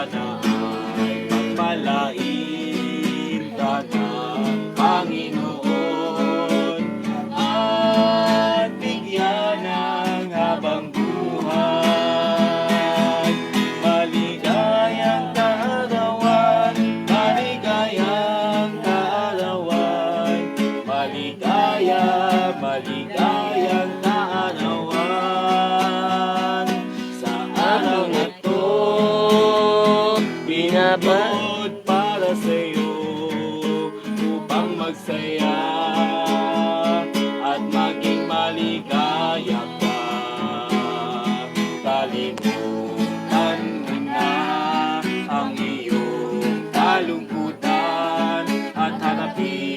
sana ay pagpalain ka ng Panginoon at bigyan ng habang buhay. Maligayang kaarawan, maligayang kaarawan, maligayang kaarawan. Sa araw na to, pinabot para sa'yo upang magsaya at maging maligaya ka. Kalimutan mo na ang iyong kalungkutan at harapin